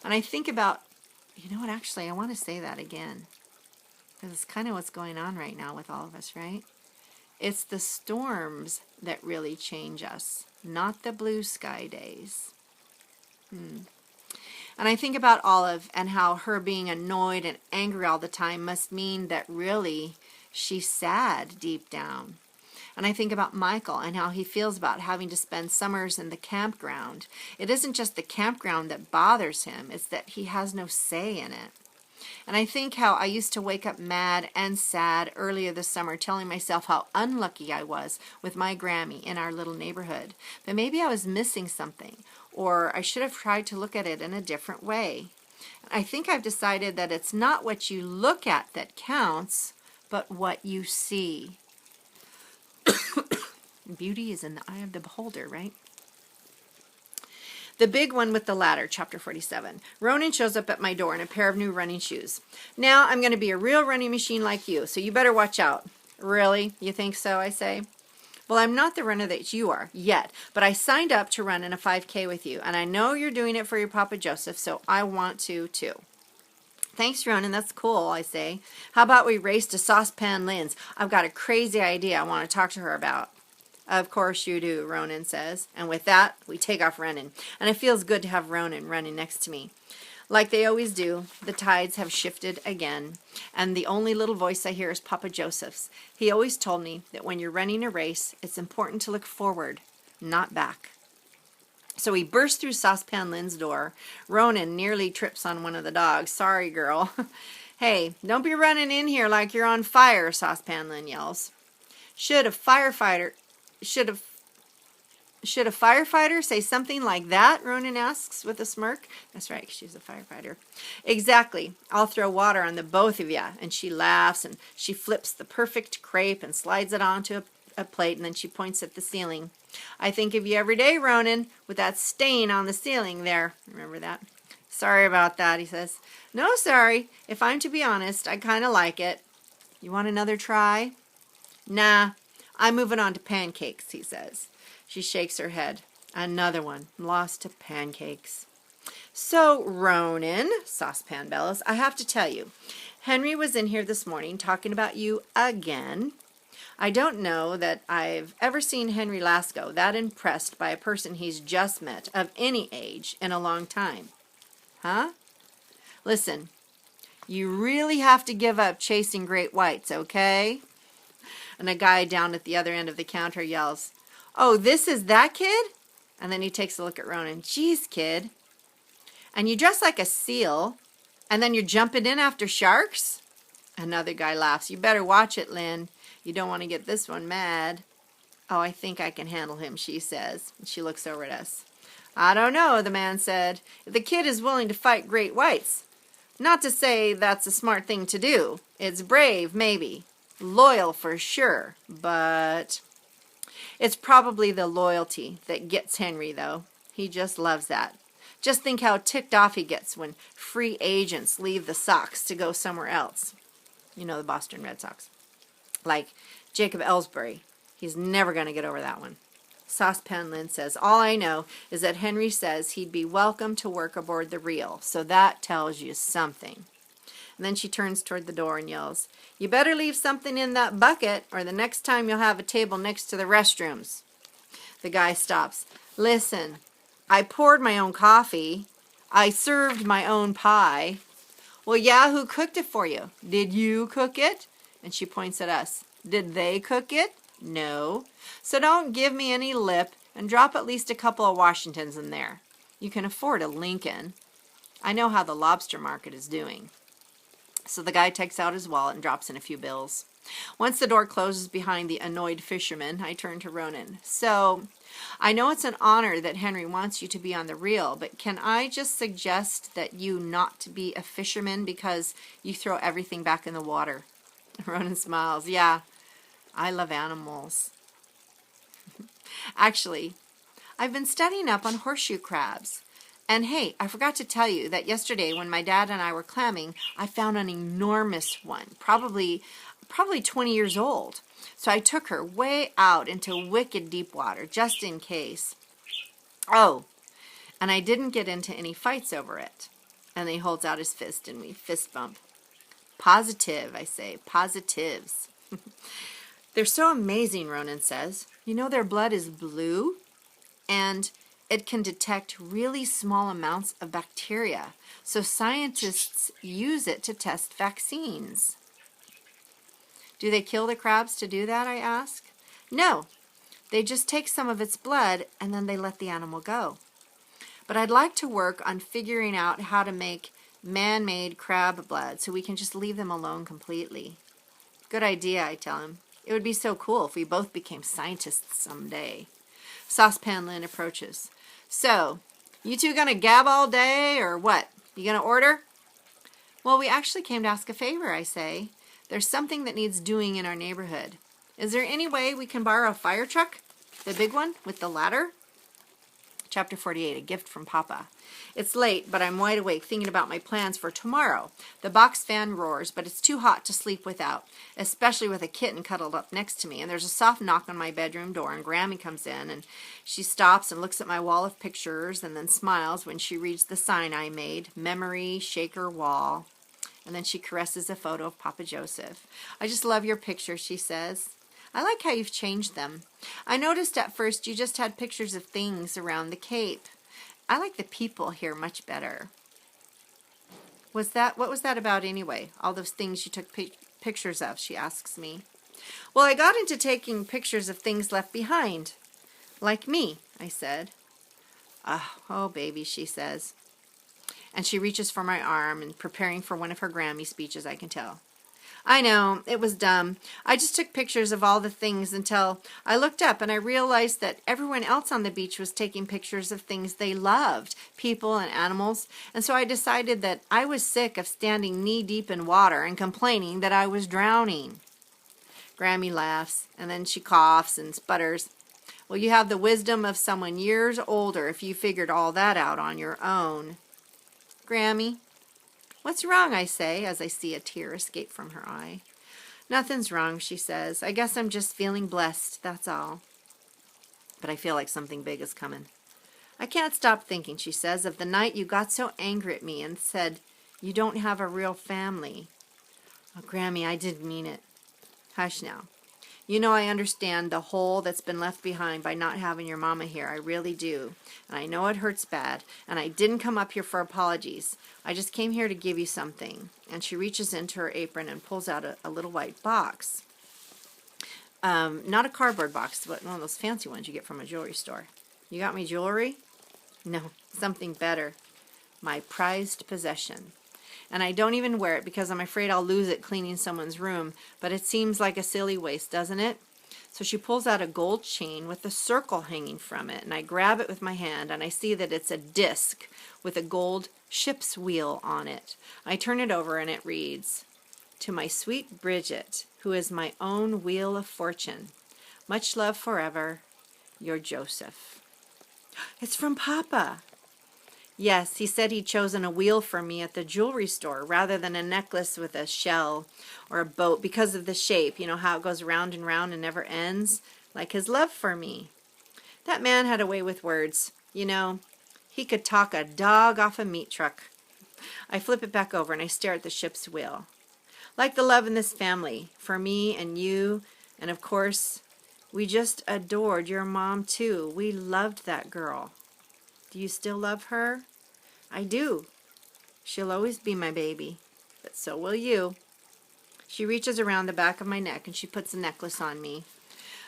And I think about, you know what, actually, I want to say that again. Because it's kind of what's going on right now with all of us, right? It's the storms that really change us, not the blue sky days. And I think about Olive and how her being annoyed and angry all the time must mean that really she's sad deep down. And I think about Michael and how he feels about having to spend summers in the campground. It isn't just the campground that bothers him, it's that he has no say in it. And I think how I used to wake up mad and sad earlier this summer telling myself how unlucky I was with my Grammy in our little neighborhood. But maybe I was missing something, or I should have tried to look at it in a different way. I think I've decided that it's not what you look at that counts, but what you see. Beauty is in the eye of the beholder, right? The big one with the ladder, chapter 47. Ronan shows up at my door in a pair of new running shoes. Now I'm going to be a real running machine like you, so you better watch out. Really? You think so, I say? Well, I'm not the runner that you are, yet, but I signed up to run in a 5K with you, and I know you're doing it for your Papa Joseph, so I want to, too. Thanks, Ronan. That's cool, I say. How about we race to Saucepan Lynn's? I've got a crazy idea I want to talk to her about. Of course you do, Ronan says. And with that, we take off running. And it feels good to have Ronan running next to me. Like they always do, the tides have shifted again. And the only little voice I hear is Papa Joseph's. He always told me that when you're running a race, it's important to look forward, not back. So we burst through Saucepan Lynn's door. Ronan nearly trips on one of the dogs. Sorry, girl. Hey, don't be running in here like you're on fire, Saucepan Lynn yells. Should a firefighter say something like that? Ronan asks with a smirk. That's right, she's a firefighter. Exactly. I'll throw water on the both of ya. And she laughs and she flips the perfect crepe and slides it onto a plate, and then she points at the ceiling. I think of you every day, Ronan, with that stain on the ceiling there. Remember that? Sorry about that, he says. No, sorry. If I'm to be honest, I kind of like it. You want another try? Nah. I'm moving on to pancakes, he says. She shakes her head. Another one. Lost to pancakes. So, Ronan, Saucepan bellows, I have to tell you, Henry was in here this morning talking about you again. I don't know that I've ever seen Henry Lasco that impressed by a person he's just met of any age in a long time. Huh? Listen, you really have to give up chasing great whites, okay? And a guy down at the other end of the counter yells, Oh, this is that kid? And then he takes a look at Ronan. Geez, kid. And you dress like a seal, and then you're jumping in after sharks? Another guy laughs. You better watch it, Lynn. You don't want to get this one mad. Oh, I think I can handle him, she says. And she looks over at us. I don't know, the man said. If the kid is willing to fight great whites. Not to say that's a smart thing to do. It's brave, maybe. Loyal for sure, but it's probably the loyalty that gets Henry, though. He just loves that. Just think how ticked off he gets when free agents leave the Sox to go somewhere else. You know, the Boston Red Sox. Like Jacob Ellsbury. He's never going to get over that one. Saucepan Lynn says, all I know is that Henry says he'd be welcome to work aboard the Reel, so that tells you something. And then she turns toward the door and yells, You better leave something in that bucket, or the next time you'll have a table next to the restrooms. The guy stops. Listen, I poured my own coffee. I served my own pie. Well, yeah, who cooked it for you? Did you cook it? And she points at us. Did they cook it? No. So don't give me any lip and drop at least a couple of Washingtons in there. You can afford a Lincoln. I know how the lobster market is doing. So the guy takes out his wallet and drops in a few bills. Once the door closes behind the annoyed fisherman, I turn to Ronan. So, I know it's an honor that Henry wants you to be on the Reel, but can I just suggest that you not to be a fisherman because you throw everything back in the water? Ronan smiles. Yeah, I love animals. Actually, I've been studying up on horseshoe crabs. And hey, I forgot to tell you that yesterday when my dad and I were clamming, I found an enormous one, probably 20 years old. So I took her way out into wicked deep water, just in case. Oh, and I didn't get into any fights over it. And he holds out his fist and we fist bump. Positive, I say, positives. They're so amazing, Ronan says. You know their blood is blue and it can detect really small amounts of bacteria. So scientists use it to test vaccines. Do they kill the crabs to do that, I ask? No, they just take some of its blood and then they let the animal go. But I'd like to work on figuring out how to make man-made crab blood so we can just leave them alone completely. Good idea, I tell him. It would be so cool if we both became scientists someday. Saucepan Lynn approaches. So, you two gonna gab all day or what? You gonna order? Well, we actually came to ask a favor, I say. There's something that needs doing in our neighborhood. Is there any way we can borrow a fire truck? The big one with the ladder? Chapter 48, A Gift from Papa. It's late, but I'm wide awake thinking about my plans for tomorrow. The box fan roars, but it's too hot to sleep without, especially with a kitten cuddled up next to me. And there's a soft knock on my bedroom door, and Grammy comes in, and she stops and looks at my wall of pictures and then smiles when she reads the sign I made, Memory Shaker Wall. And then she caresses a photo of Papa Joseph. I just love your picture, she says. I like how you've changed them. I noticed at first you just had pictures of things around the Cape. I like the people here much better. What was that about anyway? All those things you took pictures of, she asks me. Well, I got into taking pictures of things left behind. Like me, I said. Oh, baby, she says. And she reaches for my arm and preparing for one of her Grammy speeches, I can tell. I know, it was dumb. I just took pictures of all the things until I looked up and I realized that everyone else on the beach was taking pictures of things they loved, people and animals, and so I decided that I was sick of standing knee-deep in water and complaining that I was drowning. Grammy laughs, and then she coughs and sputters. Well, you have the wisdom of someone years older if you figured all that out on your own. Grammy, what's wrong, I say, as I see a tear escape from her eye. Nothing's wrong, she says. I guess I'm just feeling blessed, that's all. But I feel like something big is coming. I can't stop thinking, she says, of the night you got so angry at me and said, you don't have a real family. Oh, Grammy, I didn't mean it. Hush now. You know I understand the hole that's been left behind by not having your mama here. I really do. And I know it hurts bad. And I didn't come up here for apologies. I just came here to give you something. And she reaches into her apron and pulls out a little white box. Not a cardboard box, but one of those fancy ones you get from a jewelry store. You got me jewelry? No, something better. My prized possession. And I don't even wear it because I'm afraid I'll lose it cleaning someone's room, but it seems like a silly waste, doesn't it? So she pulls out a gold chain with a circle hanging from it, and I grab it with my hand, and I see that it's a disc with a gold ship's wheel on it. I turn it over, and it reads, To my sweet Bridget, who is my own wheel of fortune, much love forever, your Joseph. It's from Papa. Yes, he said he'd chosen a wheel for me at the jewelry store rather than a necklace with a shell or a boat because of the shape. You know how it goes round and round and never ends? Like his love for me. That man had a way with words. You know, he could talk a dog off a meat truck. I flip it back over and I stare at the ship's wheel. Like the love in this family, for me and you, and of course, we just adored your mom too. We loved that girl. Do you still love her? I do. She'll always be my baby, but so will you. She reaches around the back of my neck and she puts a necklace on me.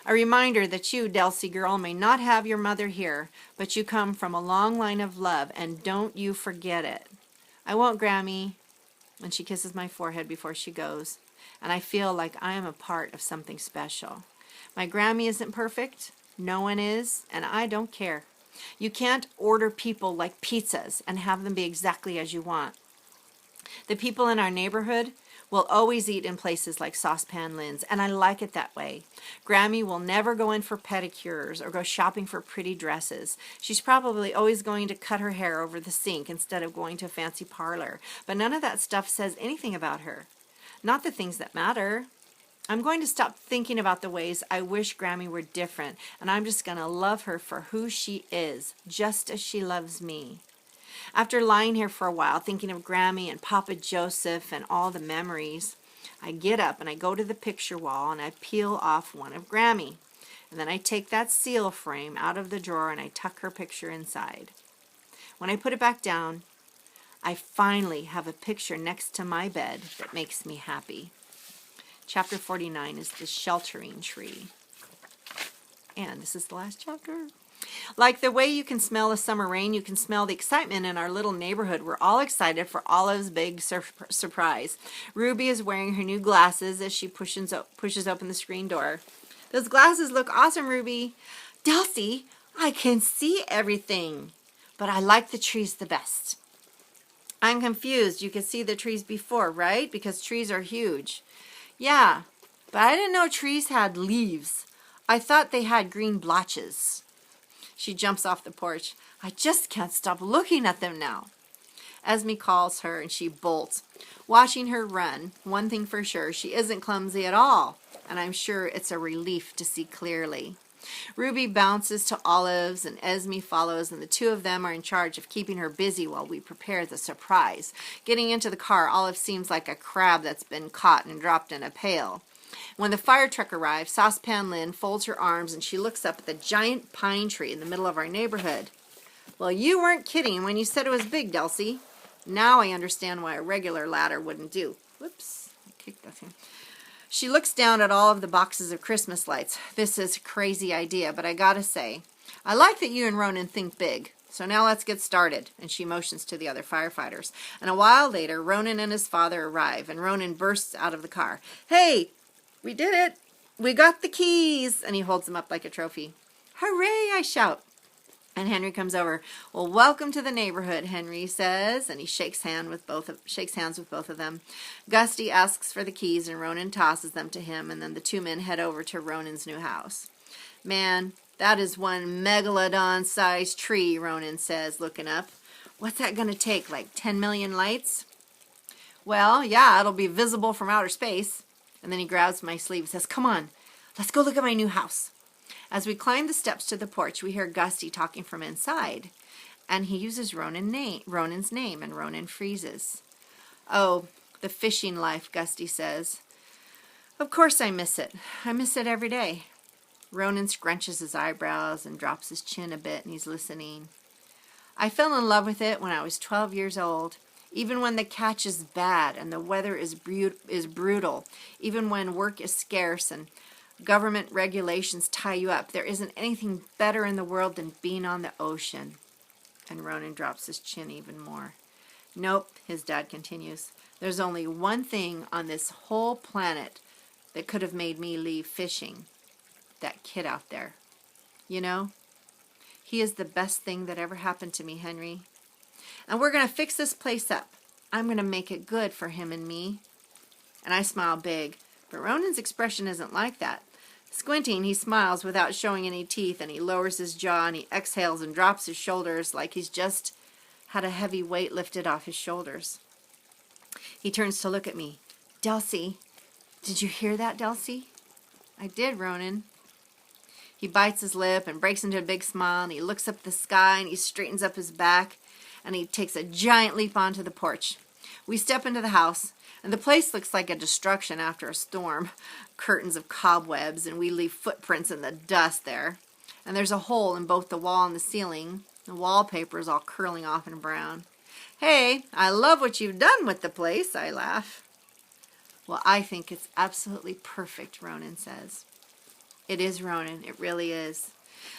A reminder that you, Delcy girl, may not have your mother here, but you come from a long line of love, and don't you forget it. I won't, Grammy. And she kisses my forehead before she goes, and I feel like I am a part of something special. My Grammy isn't perfect. No one is, and I don't care. You can't order people like pizzas and have them be exactly as you want. The people in our neighborhood, will always eat in places like Saucepan Lynn's, and I like it that way. Grammy will never go in for pedicures or go shopping for pretty dresses. She's probably always going to cut her hair over the sink instead of going to a fancy parlor, but none of that stuff says anything about her. Not the things that matter. I'm going to stop thinking about the ways I wish Grammy were different, and I'm just going to love her for who she is, just as she loves me. After lying here for a while, thinking of Grammy and Papa Joseph and all the memories, I get up and I go to the picture wall and I peel off one of Grammy. And then I take that seal frame out of the drawer and I tuck her picture inside. When I put it back down, I finally have a picture next to my bed that makes me happy. Chapter 49 is the sheltering tree. And this is the last chapter. Like the way you can smell a summer rain, you can smell the excitement in our little neighborhood. We're all excited for Olive's big surprise. Ruby is wearing her new glasses as she pushes open the screen door. Those glasses look awesome, Ruby. Delcy, I can see everything, but I like the trees the best. I'm confused. You could see the trees before, right? Because trees are huge. Yeah, but I didn't know trees had leaves. I thought they had green blotches. She jumps off the porch. I just can't stop looking at them now. Esme calls her and she bolts. Watching her run, one thing for sure, she isn't clumsy at all. And I'm sure it's a relief to see clearly. Ruby bounces to Olive's and Esme follows, and the two of them are in charge of keeping her busy while we prepare the surprise. Getting into the car, Olive seems like a crab that's been caught and dropped in a pail. When the fire truck arrives, Saucepan Lynn folds her arms and she looks up at the giant pine tree in the middle of our neighborhood. Well, you weren't kidding when you said it was big, Delcy. Now I understand why a regular ladder wouldn't do. Whoops, I kicked that thing. She looks down at all of the boxes of Christmas lights. This is a crazy idea, but I gotta say, I like that you and Ronan think big. So now let's get started. And she motions to the other firefighters. And a while later, Ronan and his father arrive, and Ronan bursts out of the car. Hey, we did it. We got the keys. And he holds them up like a trophy. Hooray, I shout. And Henry comes over. Well, welcome to the neighborhood, Henry says, and he shakes hands with both of them. Gusty asks for the keys, and Ronan tosses them to him, and then the two men head over to Ronan's new house. Man, that is one megalodon-sized tree, Ronan says, looking up. What's that going to take, like 10 million lights? Well, yeah, it'll be visible from outer space. And then he grabs my sleeve and says, come on, let's go look at my new house. As we climb the steps to the porch, we hear Gusty talking from inside, and he uses Ronan's name, and Ronan freezes. Oh, the fishing life, Gusty says. Of course I miss it. I miss it every day. Ronan scrunches his eyebrows and drops his chin a bit, and he's listening. I fell in love with it when I was 12 years old. Even when the catch is bad and the weather is brutal, even when work is scarce and government regulations tie you up, there isn't anything better in the world than being on the ocean. And Ronan drops his chin even more. Nope, his dad continues. There's only one thing on this whole planet that could have made me leave fishing. That kid out there. You know, he is the best thing that ever happened to me, Henry. And we're going to fix this place up. I'm going to make it good for him and me. And I smile big, but Ronan's expression isn't like that. Squinting, he smiles without showing any teeth, and he lowers his jaw, and he exhales and drops his shoulders like he's just had a heavy weight lifted off his shoulders. He turns to look at me. Delcy, did you hear that, Delcy? I did, Ronan. He bites his lip and breaks into a big smile, and he looks up at the sky, and he straightens up his back, and he takes a giant leap onto the porch. We step into the house, and the place looks like a destruction after a storm. Curtains of cobwebs, and we leave footprints in the dust there. And there's a hole in both the wall and the ceiling. The wallpaper is all curling off in brown. Hey, I love what you've done with the place, I laugh. Well, I think it's absolutely perfect, Ronan says. It is, Ronan. It really is.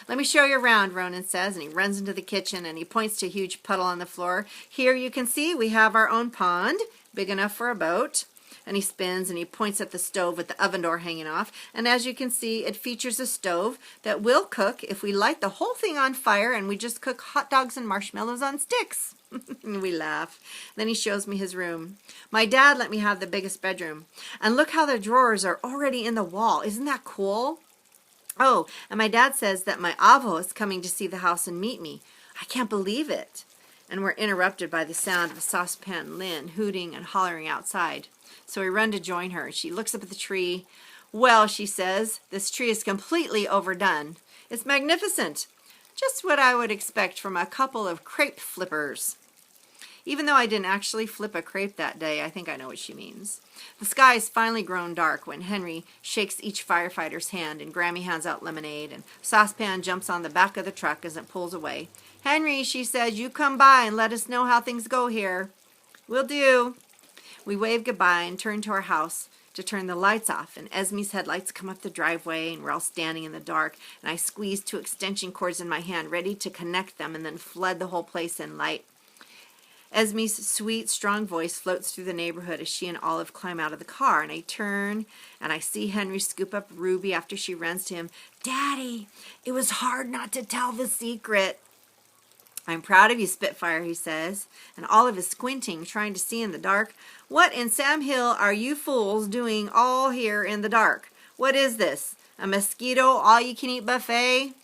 Let me show you around, Ronan says, and he runs into the kitchen, and he points to a huge puddle on the floor. Here you can see we have our own pond, big enough for a boat. And he spins and he points at the stove with the oven door hanging off. And as you can see, it features a stove that will cook if we light the whole thing on fire and we just cook hot dogs and marshmallows on sticks. And we laugh. Then he shows me his room. My dad let me have the biggest bedroom. And look how the drawers are already in the wall. Isn't that cool? Oh, and my dad says that my avo is coming to see the house and meet me. I can't believe it. And we're interrupted by the sound of Saucepan Lynn hooting and hollering outside. So we run to join her. She looks up at the tree. Well, she says, this tree is completely overdone. It's magnificent. Just what I would expect from a couple of crepe flippers. Even though I didn't actually flip a crepe that day, I think I know what she means. The sky has finally grown dark when Henry shakes each firefighter's hand and Grammy hands out lemonade and Saucepan jumps on the back of the truck as it pulls away. Henry, she says, you come by and let us know how things go here. Will do. We wave goodbye and turn to our house to turn the lights off, and Esme's headlights come up the driveway, and we're all standing in the dark, and I squeeze 2 extension cords in my hand, ready to connect them, and then flood the whole place in light. Esme's sweet, strong voice floats through the neighborhood as she and Olive climb out of the car, and I turn, and I see Henry scoop up Ruby after she runs to him. Daddy, it was hard not to tell the secret. I'm proud of you, Spitfire, he says, and Olive is squinting, trying to see in the dark. What in Sam Hill are you fools doing all here in the dark? What is this? A mosquito all-you-can-eat buffet?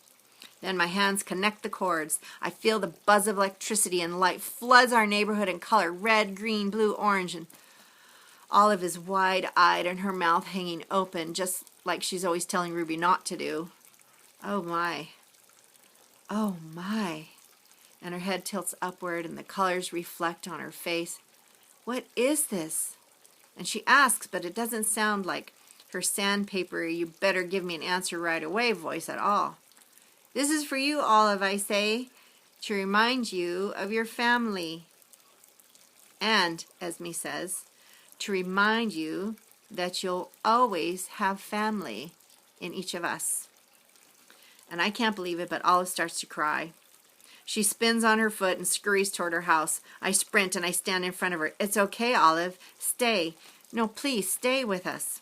Then my hands connect the cords. I feel the buzz of electricity and light floods our neighborhood in color, red, green, blue, orange, and Olive is wide-eyed and her mouth hanging open, just like she's always telling Ruby not to do. Oh, my. Oh, my. And her head tilts upward and the colors reflect on her face. What is this? And she asks, but it doesn't sound like her sandpaper, you better give me an answer right away voice at all. This is for you, Olive, I say, to remind you of your family. And, Esme says, to remind you that you'll always have family in each of us. And I can't believe it, but Olive starts to cry. She spins on her foot and scurries toward her house. I sprint and I stand in front of her. It's okay, Olive. Stay. No, please, stay with us.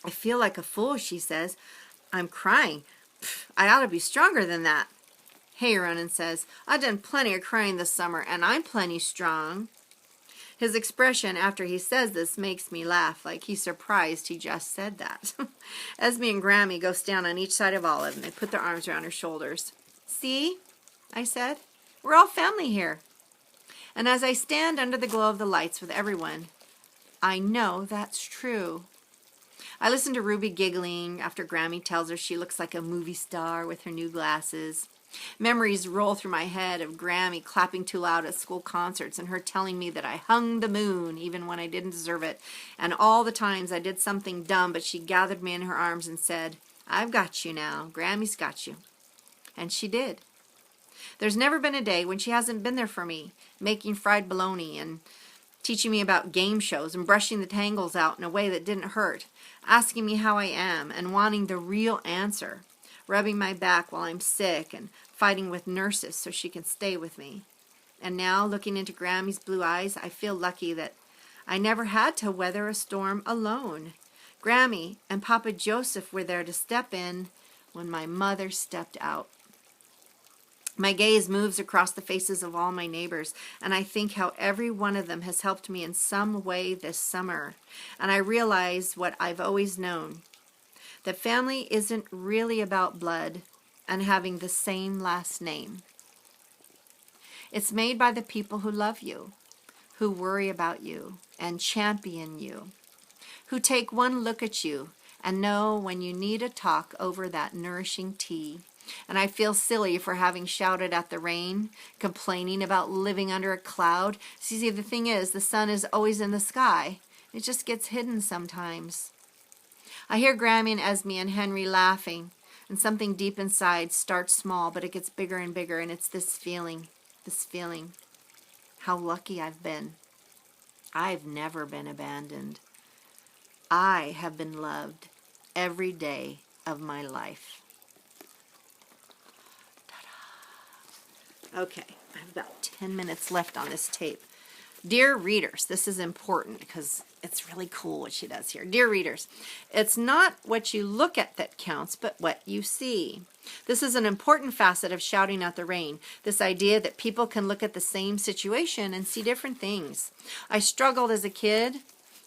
I feel like a fool, she says. I'm crying. Pfft, I ought to be stronger than that. Hey, Ronan says, I've done plenty of crying this summer, and I'm plenty strong. His expression after he says this makes me laugh, like he's surprised he just said that. Esme and Grammy go stand on each side of Olive, and they put their arms around her shoulders. See? I said, we're all family here. And as I stand under the glow of the lights with everyone, I know that's true. I listen to Ruby giggling after Grammy tells her she looks like a movie star with her new glasses. Memories roll through my head of Grammy clapping too loud at school concerts and her telling me that I hung the moon even when I didn't deserve it, and all the times I did something dumb, but she gathered me in her arms and said, I've got you now. Grammy's got you. And she did. There's never been a day when she hasn't been there for me, making fried bologna and teaching me about game shows and brushing the tangles out in a way that didn't hurt, asking me how I am and wanting the real answer, rubbing my back while I'm sick and fighting with nurses so she can stay with me. And now, looking into Grammy's blue eyes, I feel lucky that I never had to weather a storm alone. Grammy and Papa Joseph were there to step in when my mother stepped out. My gaze moves across the faces of all my neighbors, and I think how every one of them has helped me in some way this summer. And I realize what I've always known, that family isn't really about blood and having the same last name. It's made by the people who love you, who worry about you and champion you, who take one look at you and know when you need a talk over that nourishing tea. And I feel silly for having shouted at the rain, complaining about living under a cloud. See, the thing is, the sun is always in the sky. It just gets hidden sometimes. I hear Grammy and Esme and Henry laughing, and something deep inside starts small, but it gets bigger and bigger, and it's this feeling, how lucky I've been. I've never been abandoned. I have been loved every day of my life. Okay, I have about 10 minutes left on this tape. Dear readers, this is important because it's really cool what she does here. Dear readers, it's not what you look at that counts, but what you see. This is an important facet of Shouting at the Rain, this idea that people can look at the same situation and see different things. I struggled as a kid.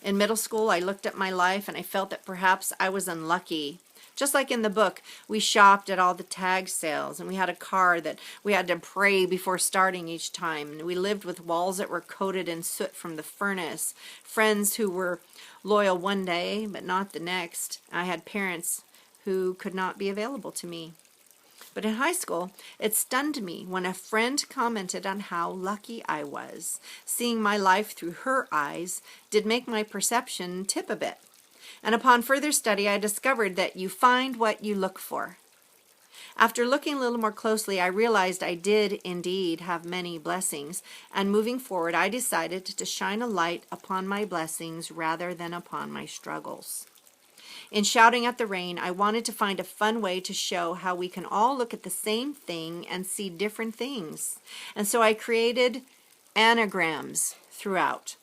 In middle school, I looked at my life and I felt that perhaps I was unlucky. Just like in the book, we shopped at all the tag sales, and we had a car that we had to pray before starting each time. And we lived with walls that were coated in soot from the furnace, friends who were loyal one day but not the next. I had parents who could not be available to me. But in high school, it stunned me when a friend commented on how lucky I was. Seeing my life through her eyes did make my perception tip a bit. And upon further study, I discovered that you find what you look for. After looking a little more closely, I realized I did indeed have many blessings, and moving forward, I decided to shine a light upon my blessings rather than upon my struggles. In Shouting at the Rain, I wanted to find a fun way to show how we can all look at the same thing and see different things. And so I created anagrams throughout.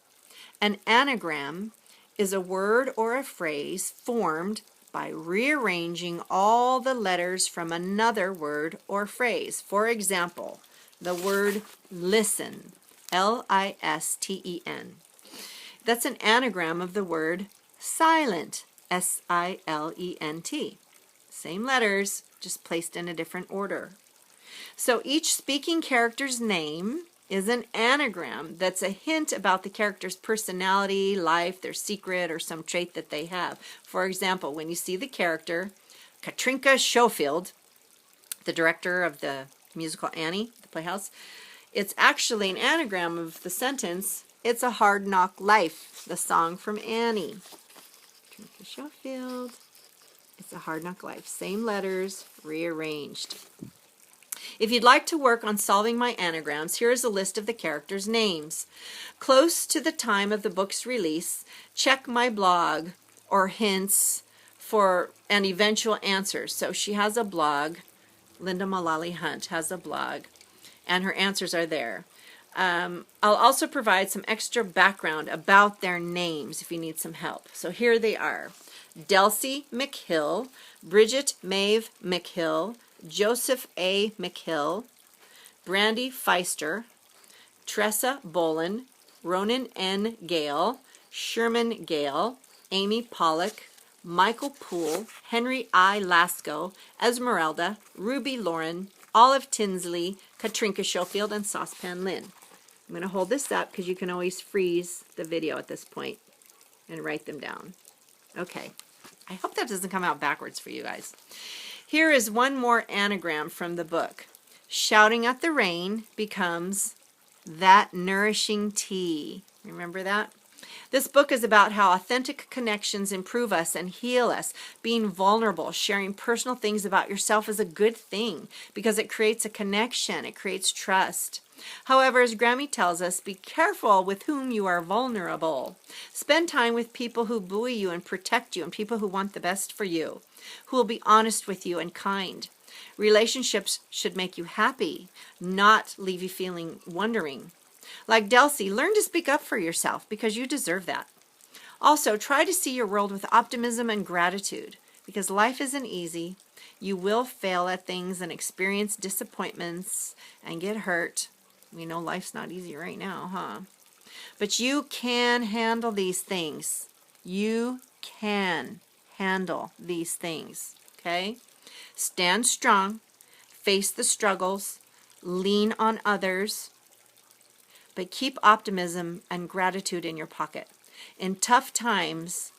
An anagram is a word or a phrase formed by rearranging all the letters from another word or phrase. For example, the word listen, L-I-S-T-E-N. That's an anagram of the word silent, S-I-L-E-N-T. Same letters, just placed in a different order. So each speaking character's name is an anagram that's a hint about the character's personality, life, their secret, or some trait that they have. For example, when you see the character, Katrinka Schofield, the director of the musical Annie, the Playhouse, it's actually an anagram of the sentence, "It's a hard knock life," the song from Annie. Katrinka Schofield, it's a hard knock life. Same letters, rearranged. If you'd like to work on solving my anagrams, here is a list of the characters' names. Close to the time of the book's release, check my blog or hints for an eventual answer. So she has a blog. Linda Mullally Hunt has a blog, and her answers are there. I'll also provide some extra background about their names if you need some help. So here they are. Delcy McHill, Bridget Maeve McHill, Joseph A. McHill, Brandy Feister, Tressa Bolin, Ronan N. Gale, Sherman Gale, Amy Pollock, Michael Poole, Henry I. Lasco, Esmeralda, Ruby Lauren, Olive Tinsley, Katrinka Schofield, and Saucepan Lynn. I'm going to hold this up because you can always freeze the video at this point and write them down. Okay. I hope that doesn't come out backwards for you guys. Here is one more anagram from the book. Shouting at the Rain becomes that nourishing tea. Remember that? This book is about how authentic connections improve us and heal us. Being vulnerable, sharing personal things about yourself is a good thing because it creates a connection. It creates trust. However, as Grammy tells us, be careful with whom you are vulnerable. Spend time with people who buoy you and protect you and people who want the best for you, who will be honest with you and kind. Relationships should make you happy, not leave you feeling wondering. Like Delcy, learn to speak up for yourself because you deserve that. Also, try to see your world with optimism and gratitude because life isn't easy. You will fail at things and experience disappointments and get hurt. We know life's not easy right now, huh? But you can handle these things. You can handle these things, okay? Stand strong, face the struggles, lean on others, but keep optimism and gratitude in your pocket. In tough times,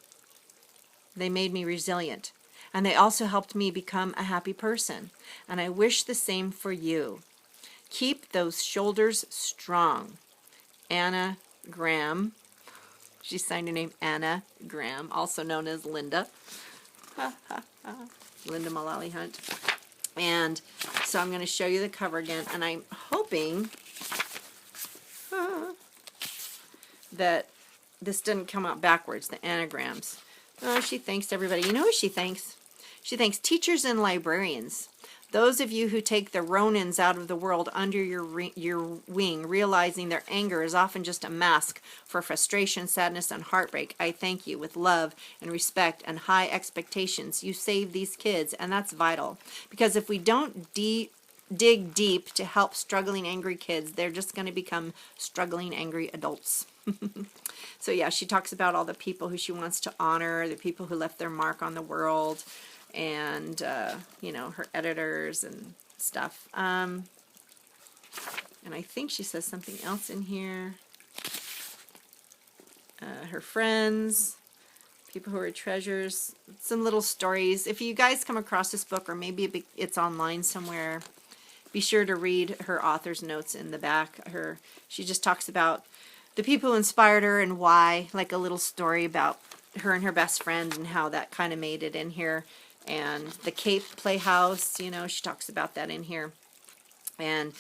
they made me resilient, and they also helped me become a happy person, and I wish the same for you. Keep those shoulders strong. Anna Graham. She signed her name Anna Graham, also known as Linda. Linda Mullally Hunt. And so I'm going to show you the cover again, and I'm hoping that this didn't come out backwards, the anagrams. Oh, she thanks everybody. You know who she thanks? She thanks teachers and librarians, Those of you who take the Ronins out of the world under your wing, realizing their anger is often just a mask for frustration, sadness, and heartbreak, I thank you with love and respect and high expectations. You save these kids, and that's vital. Because if we don't dig deep to help struggling, angry kids, they're just going to become struggling, angry adults. So yeah, she talks about all the people who she wants to honor, the people who left their mark on the world, and you know, her editors and stuff. And I think she says something else in here. Her friends, people who are treasures, some little stories. If you guys come across this book, or maybe it's online somewhere, be sure to read her author's notes in the back. She just talks about the people who inspired her and why, like a little story about her and her best friend and how that kind of made it in here. And the Cape Playhouse, you know, she talks about that in here. And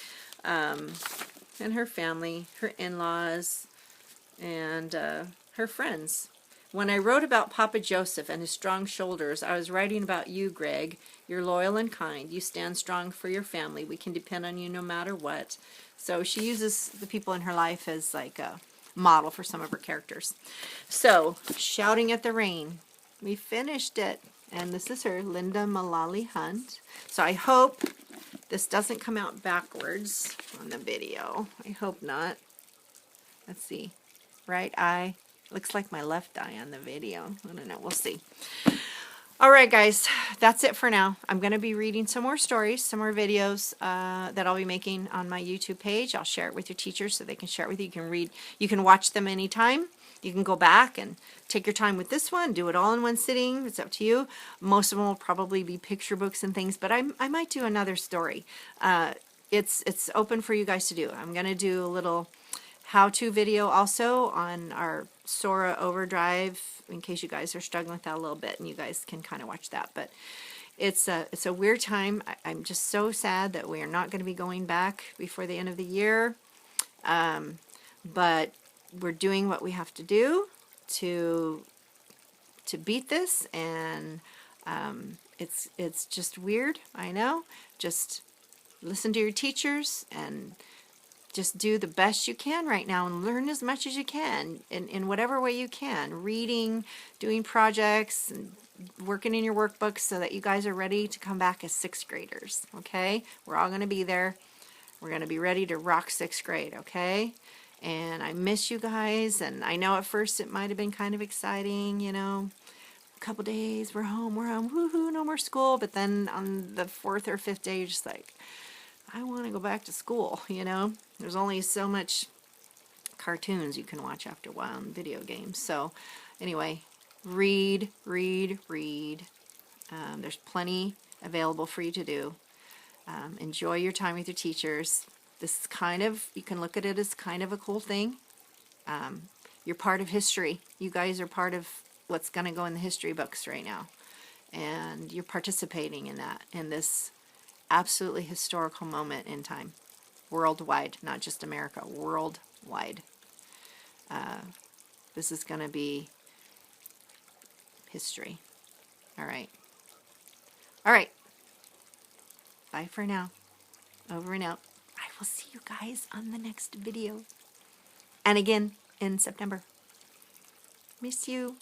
her family, her in-laws, and her friends. When I wrote about Papa Joseph and his strong shoulders, I was writing about you, Greg. You're loyal and kind. You stand strong for your family. We can depend on you no matter what. So she uses the people in her life as like a model for some of her characters. So, Shouting at the Rain. We finished it. And this is her, Linda Mullally Hunt. So I hope this doesn't come out backwards on the video. I hope not. Let's see. Right eye. Looks like my left eye on the video. I don't know. We'll see. All right, guys. That's it for now. I'm going to be reading some more stories, some more videos that I'll be making on my YouTube page. I'll share it with your teachers so they can share it with you. You can read. You can watch them anytime. You can go back and take your time with this one. Do it all in one sitting. It's up to you. Most of them will probably be picture books and things, but I might do another story. It's open for you guys to do. I'm going to do a little how-to video also on our Sora Overdrive, in case you guys are struggling with that a little bit, and you guys can kind of watch that. But it's a weird time. I'm just so sad that we are not going to be going back before the end of the year. But we're doing what we have to do to beat this, and it's just weird. I know. Just listen to your teachers and just do the best you can right now and learn as much as you can in whatever way you can. Reading, doing projects, and working in your workbooks so that you guys are ready to come back as 6th graders, okay? We're all going to be there. We're going to be ready to rock 6th grade, okay? And I miss you guys, and I know at first it might have been kind of exciting, you know. A couple days, we're home, woohoo, no more school. But then on the 4th or 5th day, you're just like, I want to go back to school, you know. There's only so much cartoons you can watch after a while in video games. So anyway, read. There's plenty available for you to do. Enjoy your time with your teachers. This is kind of, you can look at it as kind of a cool thing. You're part of history. You guys are part of what's going to go in the history books right now. And you're participating in that, in this absolutely historical moment in time. Worldwide, not just America, worldwide. This is going to be history. All right. All right. Bye for now. Over and out. I will see you guys on the next video. And again in September. Miss you.